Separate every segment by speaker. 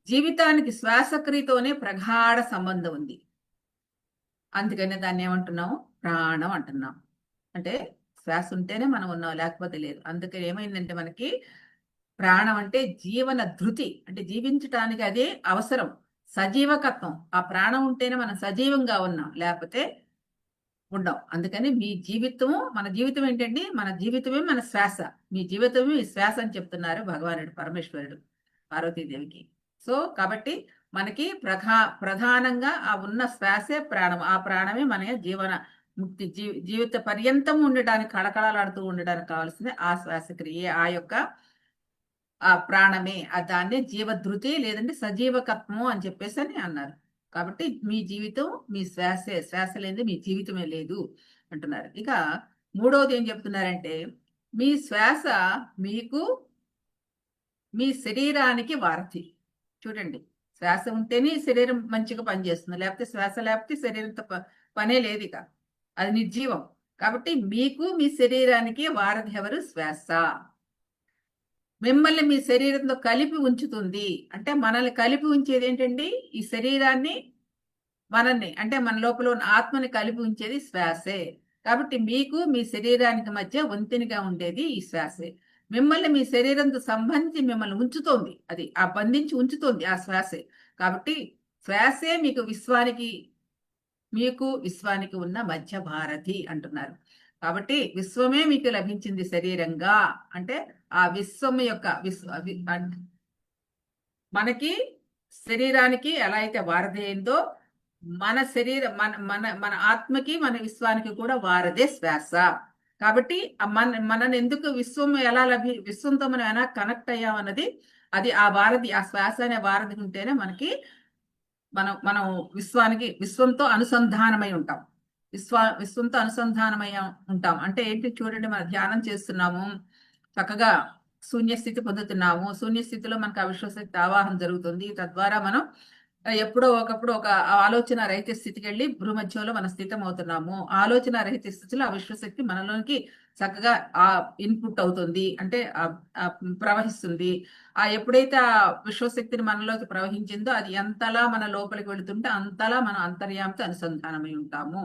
Speaker 1: జీవితానికి శ్వాసక్రియతోనే ప్రగాఢ సంబంధం ఉంది. అందుకనే దాన్ని ఏమంటున్నాము? ప్రాణం అంటున్నాం. అంటే శ్వాస ఉంటేనే మనం ఉన్నాం, లేకపోతే లేదు. అందుకని ఏమైందంటే మనకి ప్రాణం అంటే జీవన ధృతి, అంటే జీవించటానికి అదే అవసరం, సజీవకత్వం. ఆ ప్రాణం ఉంటేనే మనం సజీవంగా ఉన్నాం, లేకపోతే ఉండం. అందుకని మీ జీవితము, మన జీవితం ఏంటండి? మన జీవితమే మన శ్వాస. మీ జీవితమే మీ శ్వాస అని చెప్తున్నారు భగవానుడు పరమేశ్వరుడు పార్వతీదేవికి. సో కాబట్టి మనకి ప్రధానంగా ఆ ఉన్న శ్వాసే ప్రాణం. ఆ ప్రాణమే మన జీవన ముక్తి, జీవిత పర్యంతం ఉండడానికి, కళకళలాడుతూ ఉండడానికి కావాల్సింది ఆ శ్వాసక్రియ, ఆ యొక్క ఆ ప్రాణమే. దాన్నే జీవధృతి లేదంటే సజీవకత్వము అని చెప్పేసి అని అన్నారు. కాబట్టి మీ జీవితం మీ శ్వాసే, శ్వాస లేనిది మీ జీవితమే లేదు అంటున్నారు. ఇక మూడవది ఏం చెప్తున్నారంటే, మీ శ్వాస మీకు మీ శరీరానికి వారధి. చూడండి, శ్వాస ఉంటేనే శరీరం మంచిగా పనిచేస్తుంది, లేకపోతే శ్వాస లేకపోతే శరీరంతో పనే లేదు. ఇక అది నిర్జీవం. కాబట్టి మీకు మీ శరీరానికి వారధి ఎవరు? శ్వాస. మిమ్మల్ని మీ శరీరంతో కలిపి ఉంచుతుంది. అంటే మనల్ని కలిపి ఉంచేది ఏంటండి? ఈ శరీరాన్ని, మనల్ని అంటే మన లోపల ఉన్న ఆత్మని కలిపి ఉంచేది శ్వాసే. కాబట్టి మీకు మీ శరీరానికి మధ్య వంతెనగా ఉండేది ఈ శ్వాసే. మిమ్మల్ని మీ శరీరంతో సంబంధించి మిమ్మల్ని ఉంచుతోంది, అది ఆ బంధించి ఉంచుతోంది ఆ శ్వాసే. కాబట్టి శ్వాసే మీకు విశ్వానికి ఉన్న మధ్య భారతి అంటున్నారు. కాబట్టి విశ్వమే మీకు లభించింది శరీరంగా. అంటే ఆ విశ్వం యొక్క మనకి శరీరానికి ఎలా అయితే వారధి అయిందో, మన శరీరం మన మన మన ఆత్మకి మన విశ్వానికి కూడా వారధే శ్వాస. కాబట్టి మనని ఎందుకు విశ్వం ఎలా విశ్వంతో మనం ఎలా కనెక్ట్ అయ్యామన్నది, అది ఆ వారధి, ఆ శ్వాస అనే వారధి ఉంటేనే మనకి మనం విశ్వంతో అనుసంధానమై ఉంటాం. విశ్వంతో అనుసంధానమై ఉంటాం. అంటే ఏంటి? చూడండి, మనం ధ్యానం చేస్తున్నాము, చక్కగా శూన్యస్థితి పొందుతున్నాము. శూన్యస్థితిలో మనకు అవిశ్వశక్తి ఆవాహన జరుగుతుంది. తద్వారా మనం ఎప్పుడో ఒకప్పుడు ఒక ఆలోచన రహిత స్థితికి వెళ్ళి భూమధ్యంలో మనం స్థితం అవుతున్నాము. ఆలోచన రహిత స్థితిలో అవిశ్వశక్తి మనలోనికి చక్కగా ఆ ఇన్పుట్ అవుతుంది, అంటే ప్రవహిస్తుంది. ఎప్పుడైతే ఆ విశ్వశక్తిని మనలోకి ప్రవహించిందో, అది ఎంతలా మన లోపలికి వెళుతుంటే అంతలా మనం అంతర్యామితో అనుసంధానమై ఉంటాము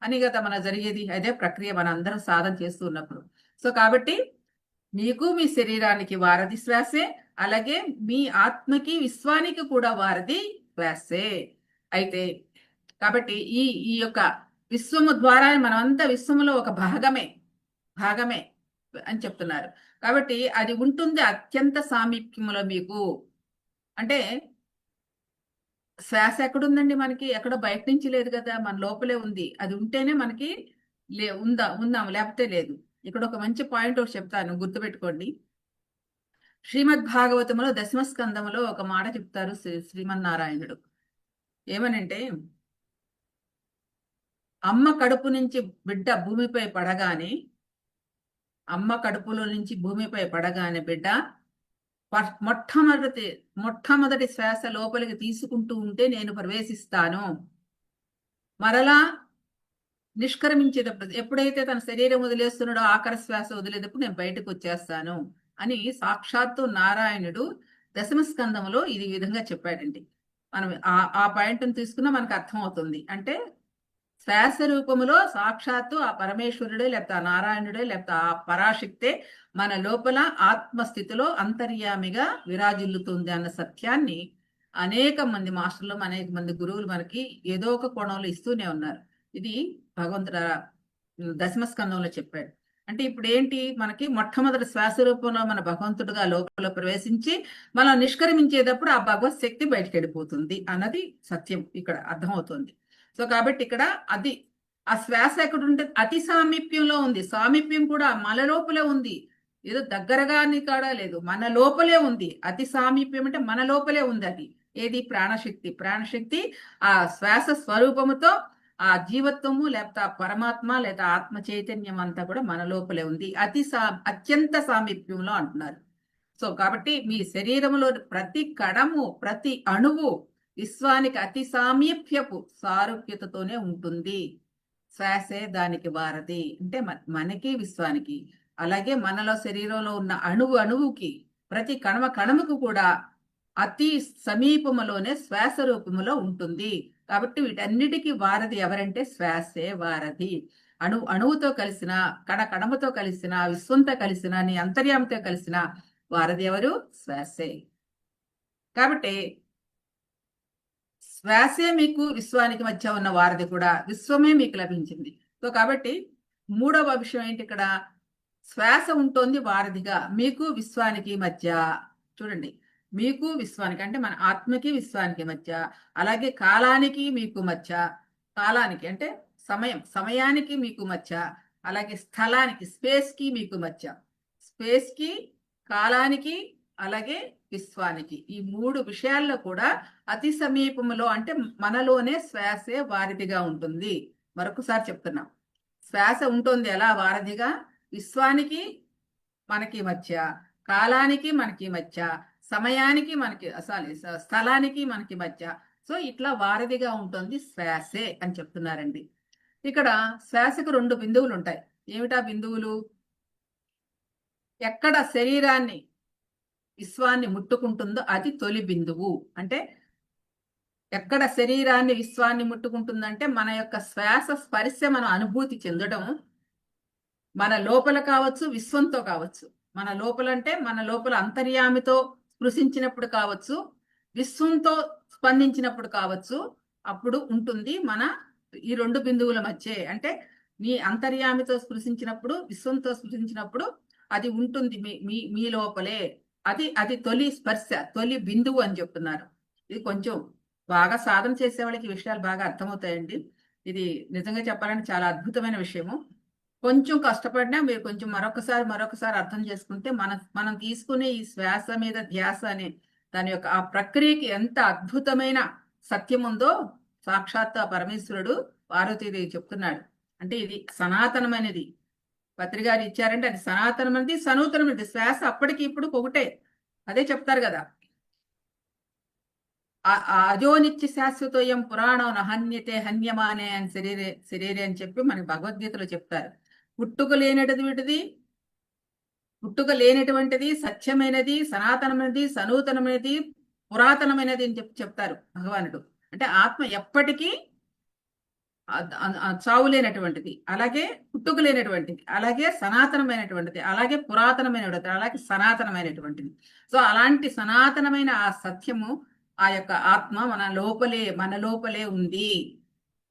Speaker 1: అని కదా మన జరిగేది. అదే ప్రక్రియ మన అందరం సాధన చేస్తూ ఉన్నప్పుడు. సో కాబట్టి మీకు మీ శరీరానికి వారధి శ్వాసే, అలాగే మీ ఆత్మకి విశ్వానికి కూడా వారధి శ్వాసే. అయితే కాబట్టి ఈ ఈ యొక్క విశ్వము ద్వారా మనమంతా విశ్వములో ఒక భాగమే అని చెప్తున్నారు. కాబట్టి అది ఉంటుంది అత్యంత సామీప్యములో మీకు. అంటే శ్వాస ఎక్కడుందండి? మనకి ఎక్కడో బయట నుంచి లేదు కదా, మన లోపలే ఉంది. అది ఉంటేనే మనకి ఉందాం, లేకపోతే లేదు. ఇక్కడ ఒక మంచి పాయింట్ ఒకటి చెప్తాను, గుర్తుపెట్టుకోండి. శ్రీమద్ భాగవతములో దశమ స్కందములో ఒక మాట చెప్తారు శ్రీమన్నారాయణుడు. ఏమనంటే, అమ్మ కడుపు నుంచి బిడ్డ భూమిపై పడగానే, అమ్మ కడుపులో నుంచి భూమిపై పడగానే బిడ్డ మొట్టమొదటి శ్వాస లోపలికి తీసుకుంటూ ఉంటే నేను ప్రవేశిస్తాను. మరలా నిష్క్రమించేటప్పుడు, ఎప్పుడైతే తన శరీరం వదిలేస్తున్నాడో ఆఖరి శ్వాస వదిలేటప్పుడు నేను బయటకు వచ్చేస్తాను అని సాక్షాత్తు నారాయణుడు దశమ స్కందములో ఇది విధంగా చెప్పాడండి. మనం ఆ పాయింట్ని తీసుకున్నా మనకు అర్థం అవుతుంది. అంటే శ్వాస రూపములో సాక్షాత్తు ఆ పరమేశ్వరుడే, లేకపోతే ఆ నారాయణుడే, లేకపోతే ఆ పరాశక్తే మన లోపల ఆత్మస్థితిలో అంతర్యామిగా విరాజిల్లుతుంది అన్న సత్యాన్ని అనేక మంది మాస్టర్లు, అనేక మంది గురువులు మనకి ఏదో ఒక కోణంలో ఇస్తూనే ఉన్నారు. ఇది భగవంతుడు దశమ స్కందంలో చెప్పాడు. అంటే ఇప్పుడు ఏంటి? మనకి మొట్టమొదటి శ్వాస రూపంలో మన భగవంతుడుగా లోపల ప్రవేశించి మనం నిష్క్రమించేటప్పుడు ఆ భగవత్ శక్తి బయటకు వెళ్ళిపోతుంది అన్నది సత్యం ఇక్కడ అర్థమవుతుంది. సో కాబట్టి ఇక్కడ అది ఆ శ్వాస ఎక్కడ ఉంటుంది? అతి సామీప్యంలో ఉంది. సామీప్యం కూడా మన లోపలే ఉంది, ఏదో దగ్గరగా అని కాడా లేదు, మన లోపలే ఉంది. అతి సామీప్యం అంటే మన లోపలే ఉంది. అది ఏది? ప్రాణశక్తి ఆ శ్వాస స్వరూపముతో ఆ జీవత్వము, లేకపోతే ఆ పరమాత్మ లేదా ఆత్మ చైతన్యం అంతా కూడా మన లోపలే ఉంది. అత్యంత సామీప్యంలో అంటున్నారు. సో కాబట్టి మీ శరీరంలో ప్రతి కణము, ప్రతి అణువు విశ్వానికి అతి సామీప్యపు సారూప్యతతోనే ఉంటుంది. శ్వాసే దానికి వారధి. అంటే మనకి విశ్వానికి, అలాగే మనలో శరీరంలో ఉన్న అణువుకి, ప్రతి కణముకు కూడా అతి సమీపములోనే శ్వాస రూపములో ఉంటుంది. కాబట్టి వీటన్నిటికీ వారధి ఎవరంటే శ్వాసే వారధి. అణువుతో కలిసిన, కణకణముతో కలిసిన, విశ్వంతో కలిసిన, నీ అంతర్యామితో కలిసిన వారధి ఎవరు? శ్వాసే. కాబట్టి శ్వాసే మీకు విశ్వానికి మధ్య ఉన్న వారధి కూడా, విశ్వమే మీకు లభించింది. సో కాబట్టి మూడవ విషయం ఏంటి ఇక్కడ? శ్వాస ఉంటుంది వారధిగా మీకు విశ్వానికి మధ్య. చూడండి, మీకు విశ్వానికి అంటే మన ఆత్మకి విశ్వానికి మధ్య, అలాగే కాలానికి మీకు మధ్య, కాలానికి అంటే సమయానికి మీకు మధ్య, అలాగే స్థలానికి స్పేస్కి మీకు మధ్య, స్పేస్కి, కాలానికి, అలాగే విశ్వానికి, ఈ మూడు విషయాల్లో కూడా అతి సమీపంలో అంటే మనలోనే శ్వాసే వారధిగా ఉంటుంది. మరొకసారి చెప్తున్నాం, శ్వాస ఉంటుంది ఎలా వారధిగా? విశ్వానికి మనకి మధ్య, కాలానికి మనకి మధ్య, సమయానికి మనకి స్థలానికి మనకి మధ్య. సో ఇట్లా వారధిగా ఉంటుంది శ్వాసే అని చెప్తున్నారండి. ఇక్కడ శ్వాసకు 2 బిందువులు ఉంటాయి. ఏమిటా బిందువులు? ఎక్కడ శరీరాన్ని, విశ్వాన్ని ముట్టుకుంటుందో అది తొలి బిందువు. అంటే ఎక్కడ శరీరాన్ని, విశ్వాన్ని ముట్టుకుంటుందంటే మన యొక్క శ్వాస స్పర్శ మనం అనుభూతి చెందడం, మన లోపల కావచ్చు, విశ్వంతో కావచ్చు. మన లోపల అంటే మన లోపల అంతర్యామితో స్పృశించినప్పుడు కావచ్చు, విశ్వంతో స్పందించినప్పుడు కావచ్చు, అప్పుడు ఉంటుంది మన ఈ 2 బిందువుల మధ్య. అంటే మీ అంతర్యామితో స్పృశించినప్పుడు, విశ్వంతో స్పృశించినప్పుడు అది ఉంటుంది మీ లోపలే. అది తొలి స్పర్శ, తొలి బిందువు అని చెప్తున్నారు. ఇది కొంచెం బాగా సాధన చేసే వాళ్ళకి విషయాలు బాగా అర్థమవుతాయండి. ఇది నిజంగా చెప్పాలంటే చాలా అద్భుతమైన విషయము. కొంచెం కష్టపడినా మీరు కొంచెం మరొకసారి అర్థం చేసుకుంటే మనం తీసుకునే ఈ శ్వాస మీద ధ్యాస అనే దాని యొక్క ఆ ప్రక్రియకి ఎంత అద్భుతమైన సత్యం ఉందో సాక్షాత్ పరమేశ్వరుడు పార్వతీదేవి చెప్తున్నాడు. అంటే ఇది సనాతనమైనది. పత్రికారు ఇచ్చారంటే అది సనాతనమైనది, సనూతనమైనది. శ్వాస అప్పటికి ఇప్పుడు ఒకటే. అదే చెప్తారు కదా, అజోనిత్య శాశ్వతోయం పురాణం నహన్యతే హన్యమానే అని శరీరే అని చెప్పి మనకి భగవద్గీతలో చెప్తారు. పుట్టుక లేనటువంటిది, సత్యమైనది, సనాతనమైనది, సనూతనమైనది, పురాతనమైనది అని చెప్తారు భగవానుడు. అంటే ఆత్మ ఎప్పటికీ చావు లేనటువంటిది, అలాగే పుట్టుక లేనటువంటిది, అలాగే సనాతనమైనటువంటిది, అలాగే పురాతనమైనటువంటిది, అలాగే సనాతనమైనటువంటిది. సో అలాంటి సనాతనమైన ఆ సత్యము, ఆ యొక్క ఆత్మ మన లోపలే ఉంది.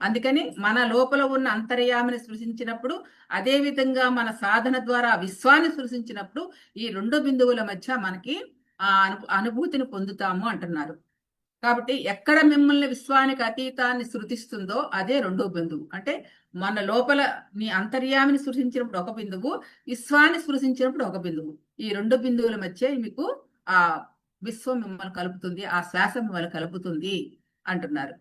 Speaker 1: అందుకని మన లోపల ఉన్న అంతర్యామిని సృష్టించినప్పుడు, అదే విధంగా మన సాధన ద్వారా విశ్వాన్ని సృష్టించినప్పుడు ఈ 2 బిందువుల మధ్య మనకి ఆ అనుభూతిని పొందుతాము అంటున్నారు. కాబట్టి ఎక్కడ మిమ్మల్ని విశ్వానికి అతీతాన్ని సృష్టిస్తుందో అదే 2వ బిందువు. అంటే మన లోపల నీ అంతర్యామిని సృష్టించినప్పుడు ఒక బిందువు, విశ్వాన్ని సృష్టించినప్పుడు ఒక బిందువు. ఈ 2 బిందువుల మధ్య మీకు ఆ విశ్వం మిమ్మల్ని కలుపుతుంది, ఆ శ్వాస మిమ్మల్ని కలుపుతుంది అంటున్నారు.